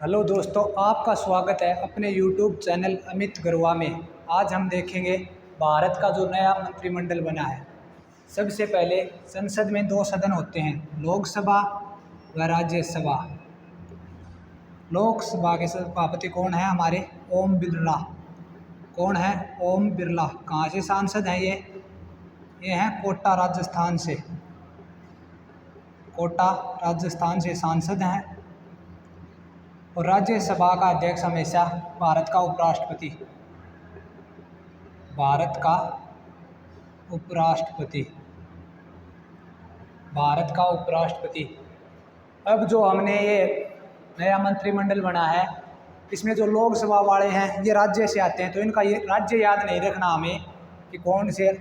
Hello दोस्तों, आपका स्वागत है अपने यूट्यूब चैनल अमित गरवा में। आज हम देखेंगे भारत का जो नया मंत्रिमंडल बना है। सबसे पहले संसद में दो सदन होते हैं, लोकसभा व राज्यसभा। लोकसभा के सभापति कौन है? हमारे ओम बिरला। कौन है? ओम बिरला। कहाँ से सांसद हैं ये हैं कोटा राजस्थान से। कोटा राजस्थान से सांसद हैं। और राज्यसभा का अध्यक्ष हमेशा भारत का उपराष्ट्रपति। भारत का उपराष्ट्रपति। भारत का उपराष्ट्रपति। अब जो हमने ये नया मंत्रिमंडल बना है, इसमें जो लोकसभा वाले हैं ये राज्य से आते हैं, तो इनका ये राज्य याद नहीं रखना हमें कि कौन से।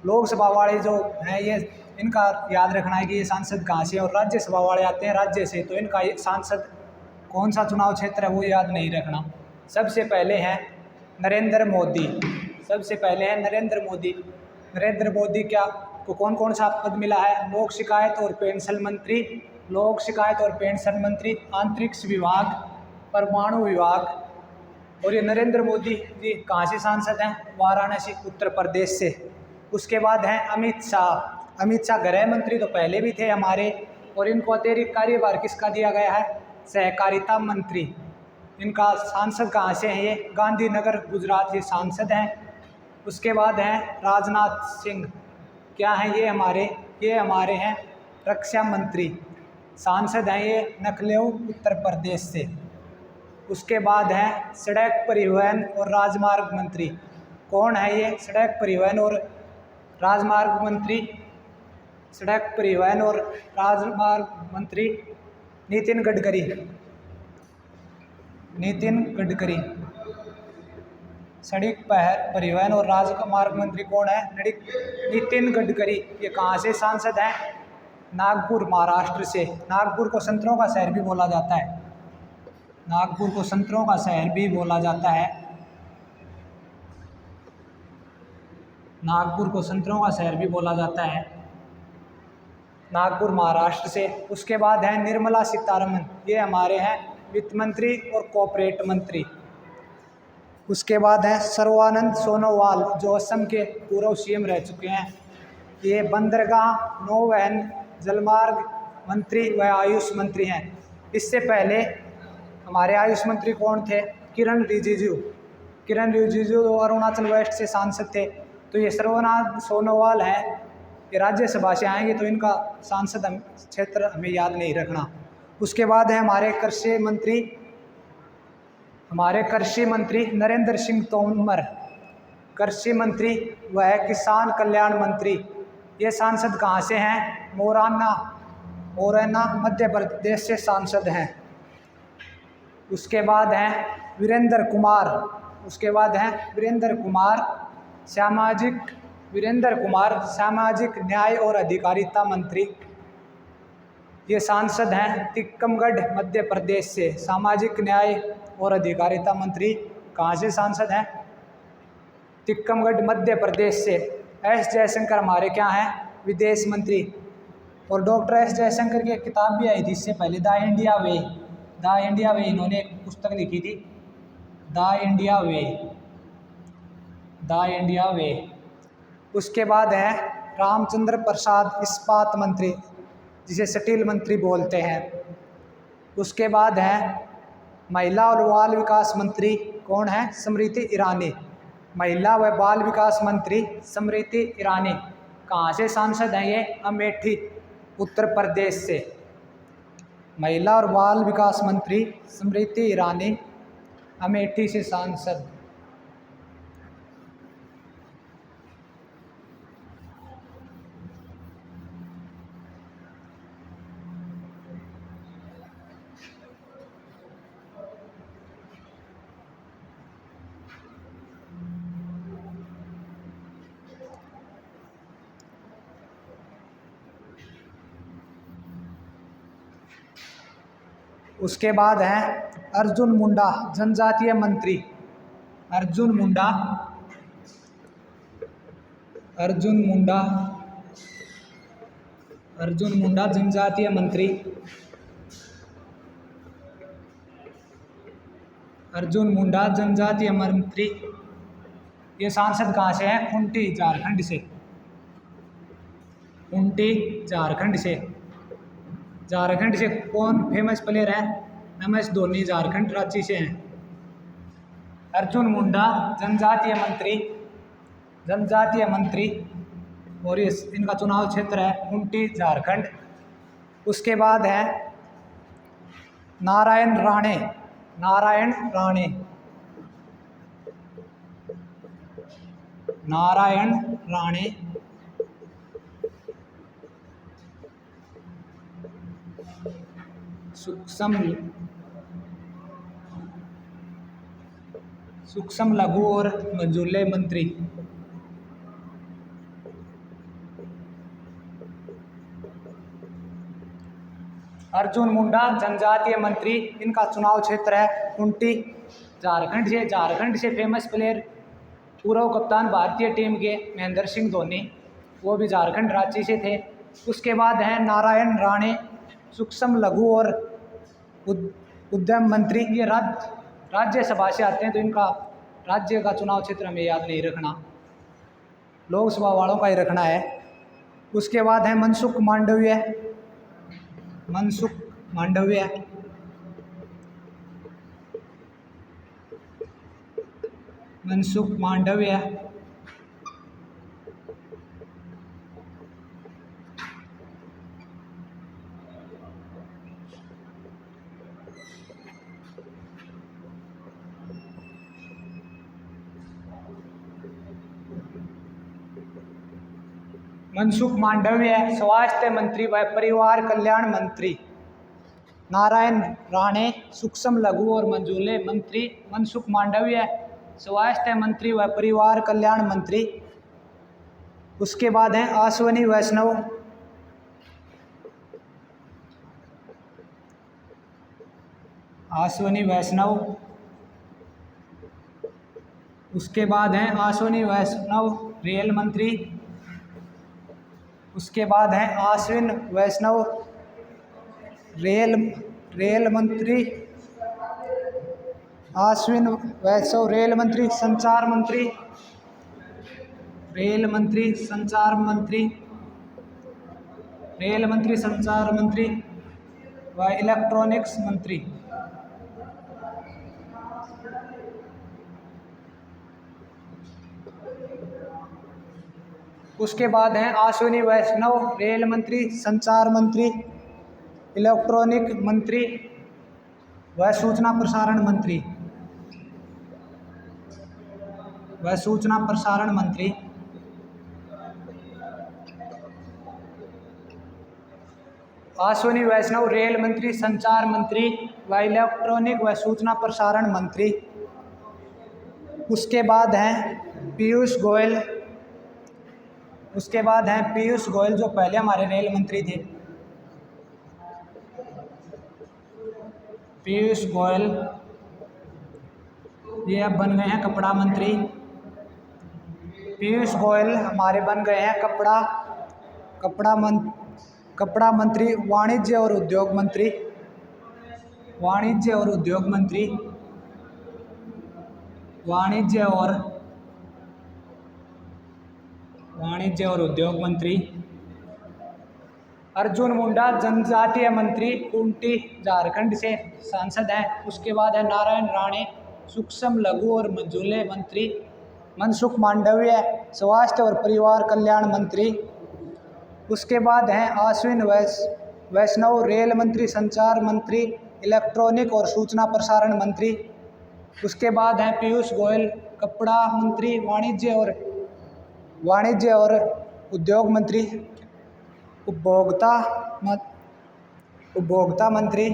लोकसभा वाले जो हैं ये इनका याद रखना है कि ये सांसद कहाँ से, और राज्यसभा वाले आते हैं राज्य से, तो इनका ये सांसद कौन सा चुनाव क्षेत्र है वो याद नहीं रखना। सबसे पहले हैं नरेंद्र मोदी। सबसे पहले हैं नरेंद्र मोदी। नरेंद्र मोदी क्या को कौन कौन सा पद मिला है? लोक शिकायत और पेंशन मंत्री, लोक शिकायत और पेंशन मंत्री, अंतरिक्ष विभाग, परमाणु विभाग। और ये नरेंद्र मोदी जी कहाँ से सांसद हैं? वाराणसी उत्तर प्रदेश से। उसके बाद हैं अमित शाह। अमित शाह गृह मंत्री तो पहले भी थे हमारे, और इनको अतिरिक्त कार्यभार किसका दिया गया है? सहकारिता मंत्री। इनका सांसद कहाँ से हैं? ये गांधीनगर गुजरात के सांसद हैं। उसके बाद हैं राजनाथ सिंह। क्या हैं ये? हमारे हैं रक्षा मंत्री। सांसद हैं ये लखनऊ उत्तर प्रदेश से। उसके बाद हैं सड़क परिवहन और राजमार्ग मंत्री। कौन है ये? सड़क परिवहन और राजमार्ग मंत्री। सड़क परिवहन और राजमार्ग मंत्री नितिन गडकरी। नितिन गडकरी। सड़क परिवहन और राजमार्ग मंत्री कौन है? नितिन गडकरी। ये कहाँ से सांसद हैं? नागपुर महाराष्ट्र से। नागपुर को संतरों का शहर भी बोला जाता है। नागपुर को संतरों का शहर भी बोला जाता है। नागपुर को संतरों का शहर भी बोला जाता है। नागपुर महाराष्ट्र से। उसके बाद है निर्मला सीतारमन। ये हमारे हैं वित्त मंत्री और कॉर्पोरेट मंत्री। उसके बाद है सर्बानंद सोनोवाल, जो असम के पूर्व सीएम रह चुके हैं। ये बंदरगाह, नौवहन, जलमार्ग मंत्री व आयुष मंत्री हैं। इससे पहले हमारे आयुष मंत्री कौन थे? किरण रिजिजू। किरण रिजिजू अरुणाचल वेस्ट से सांसद थे। तो ये सर्बानंद सोनोवाल हैं, ये राज्यसभा से आएंगे, तो इनका सांसद क्षेत्र हमें याद नहीं रखना। उसके बाद है हमारे कृषि मंत्री नरेंद्र सिंह तोमर। कृषि मंत्री वह किसान कल्याण मंत्री। ये सांसद कहाँ से हैं? मोरैना मध्य प्रदेश से सांसद हैं। उसके बाद हैं वीरेंद्र कुमार। सामाजिक न्याय और अधिकारिता मंत्री। ये सांसद हैं टीकमगढ़ मध्य प्रदेश से। सामाजिक न्याय और अधिकारिता मंत्री कहाँ से सांसद हैं? टीकमगढ़ मध्य प्रदेश से। एस जयशंकर हमारे क्या हैं? विदेश मंत्री। और डॉक्टर एस जयशंकर की एक किताब भी आई थी इससे पहले, द इंडिया वे। इन्होंने एक पुस्तक लिखी थी, द इंडिया वे। उसके बाद है रामचंद्र प्रसाद इस्पात मंत्री, जिसे स्टील मंत्री बोलते हैं। उसके बाद है महिला और बाल विकास मंत्री। कौन है? स्मृति ईरानी। महिला व बाल विकास मंत्री स्मृति ईरानी। कहाँ से सांसद हैं ये? अमेठी उत्तर प्रदेश से। महिला और बाल विकास मंत्री स्मृति ईरानी अमेठी से सांसद। उसके बाद हैं अर्जुन मुंडा, जनजातीय मंत्री। अर्जुन मुंडा जनजातीय मंत्री। अर्जुन मुंडा जनजातीय मंत्री। ये सांसद कहाँ से है? खूंटी झारखंड से। खूंटी झारखंड से। झारखंड से कौन फेमस प्लेयर है? MS धोनी झारखंड रांची से हैं। अर्जुन मुंडा जनजातीय मंत्री, जनजातीय मंत्री, और ये इनका चुनाव क्षेत्र है खूंटी झारखंड। उसके बाद है नारायण राणे, नारायण राणे, नारायण राणे, सूक्ष्म लघु और मझोले मंत्री। अर्जुन मुंडा जनजातीय मंत्री, इनका चुनाव क्षेत्र है खूंटी झारखंड से। झारखंड से फेमस प्लेयर पूर्व कप्तान भारतीय टीम के महेंद्र सिंह धोनी, वो भी झारखंड रांची से थे। उसके बाद है नारायण राणे, सूक्ष्म लघु और उद्यम मंत्री। ये राज्यसभा से आते हैं, तो इनका राज्य का चुनाव क्षेत्र हमें याद नहीं रखना, लोकसभा वालों का ही रखना है। उसके बाद है मनसुख मांडविया, मनसुख मांडविया, मनसुख मांडविया। मनसुख मांडविया स्वास्थ्य मंत्री व परिवार कल्याण मंत्री। नारायण राणे सूक्ष्म लघु और मझोले मंत्री, मनसुख मांडविया स्वास्थ्य मंत्री व परिवार कल्याण मंत्री। उसके बाद है अश्विनी वैष्णव, अश्विनी वैष्णव। उसके बाद है अश्विनी वैष्णव रेल मंत्री। उसके बाद है अश्विन वैष्णव रेल मंत्री, अश्विन वैष्णव रेल मंत्री, संचार मंत्री, रेल मंत्री, संचार मंत्री, रेल मंत्री, संचार मंत्री व इलेक्ट्रॉनिक्स मंत्री। उसके बाद हैं अश्विनी वैष्णव रेल मंत्री, संचार मंत्री, इलेक्ट्रॉनिक मंत्री व सूचना प्रसारण मंत्री, व सूचना प्रसारण मंत्री। अश्विनी वैष्णव रेल मंत्री, संचार मंत्री व इलेक्ट्रॉनिक व सूचना प्रसारण मंत्री। उसके बाद हैं पीयूष गोयल, उसके बाद हैं पीयूष गोयल जो पहले हमारे रेल मंत्री थे। पीयूष गोयल ये अब बन गए हैं कपड़ा मंत्री। पीयूष गोयल हमारे बन गए हैं कपड़ा मंत्री, वाणिज्य और उद्योग मंत्री, वाणिज्य और उद्योग मंत्री, वाणिज्य और उद्योग मंत्री। अर्जुन मुंडा जनजातीय मंत्री, खूंटी झारखंड से सांसद हैं। उसके बाद है नारायण राणे सूक्ष्म लघु और मझोले मंत्री। मनसुख मांडविया स्वास्थ्य और परिवार कल्याण मंत्री। उसके बाद हैं अश्विन वैष्णव रेल मंत्री, संचार मंत्री, इलेक्ट्रॉनिक और सूचना प्रसारण मंत्री। उसके बाद हैं पीयूष गोयल कपड़ा मंत्री, वाणिज्य और उद्योग मंत्री, उपभोक्ता मंत्री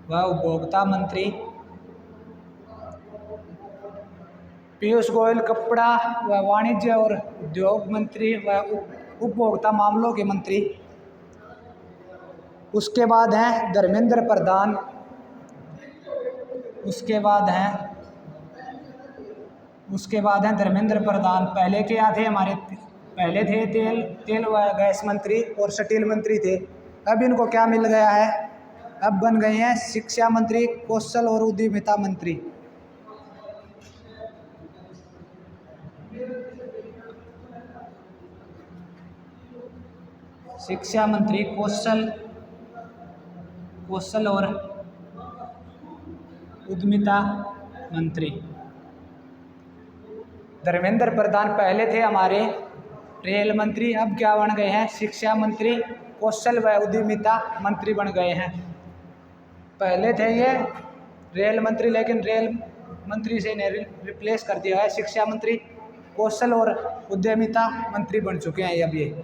व उपभोक्ता मंत्री। पीयूष गोयल कपड़ा व वाणिज्य और उद्योग मंत्री व उपभोक्ता मामलों के मंत्री। उसके बाद हैं धर्मेंद्र प्रधान। उसके बाद हैं धर्मेंद्र प्रधान। पहले क्या थे हमारे? पहले थे तेल व गैस मंत्री और स्टील मंत्री थे। अब इनको क्या मिल गया है? अब बन गए हैं शिक्षा मंत्री, कौशल और उद्यमिता मंत्री। शिक्षा मंत्री, कौशल और उद्यमिता मंत्री। धर्मेंद्र प्रधान पहले थे हमारे रेल मंत्री, अब क्या बन गए हैं? शिक्षा मंत्री, कौशल व उद्यमिता मंत्री बन गए हैं। पहले थे ये रेल मंत्री, लेकिन रेल मंत्री से इन्हें रिप्लेस कर दिया है। शिक्षा मंत्री, कौशल और उद्यमिता मंत्री बन चुके हैं अब ये।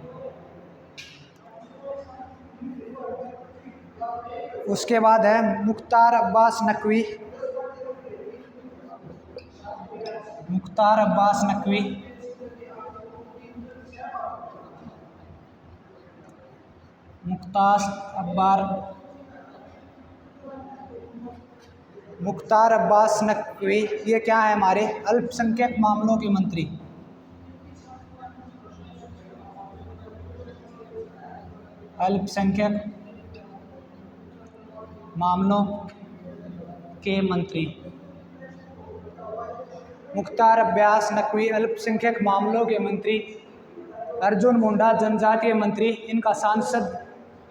उसके बाद है मुख्तार अब्बास नकवी। मुख्तार अब्बास नकवी, मुख्तार अब्बास नकवी ये क्या है? हमारे अल्पसंख्यक मामलों के मंत्री। अल्पसंख्यक मामलों के मंत्री। मुख्तार अब्बास नकवी अल्पसंख्यक मामलों के मंत्री। अर्जुन मुंडा जनजातीय मंत्री, इनका सांसद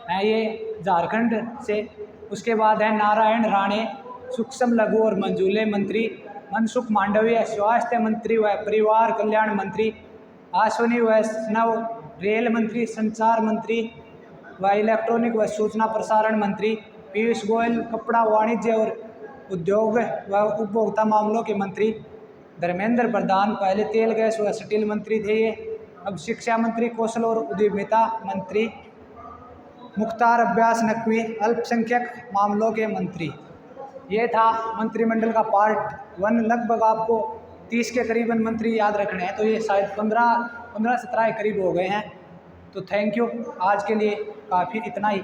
है ये झारखंड से। उसके बाद है नारायण राणे सूक्ष्म लघु और मंझूले मंत्री। मनसुख मांडविया स्वास्थ्य मंत्री व परिवार कल्याण मंत्री। अश्विनी वैष्णव रेल मंत्री, संचार मंत्री व इलेक्ट्रॉनिक व सूचना प्रसारण मंत्री। पीयूष गोयल कपड़ा वाणिज्य और उद्योग व उपभोक्ता मामलों के मंत्री। धर्मेंद्र प्रधान पहले तेल गैस व स्टील मंत्री थे ये, अब शिक्षा मंत्री, कौशल और उद्यमिता मंत्री। मुख्तार अब्बास नकवी अल्पसंख्यक मामलों के मंत्री। ये था मंत्रिमंडल का पार्ट 1। लगभग आपको 30 के करीबन मंत्री याद रखने हैं, तो ये शायद 15-17 के करीब हो गए हैं। तो थैंक यू, आज के लिए काफ़ी इतना ही।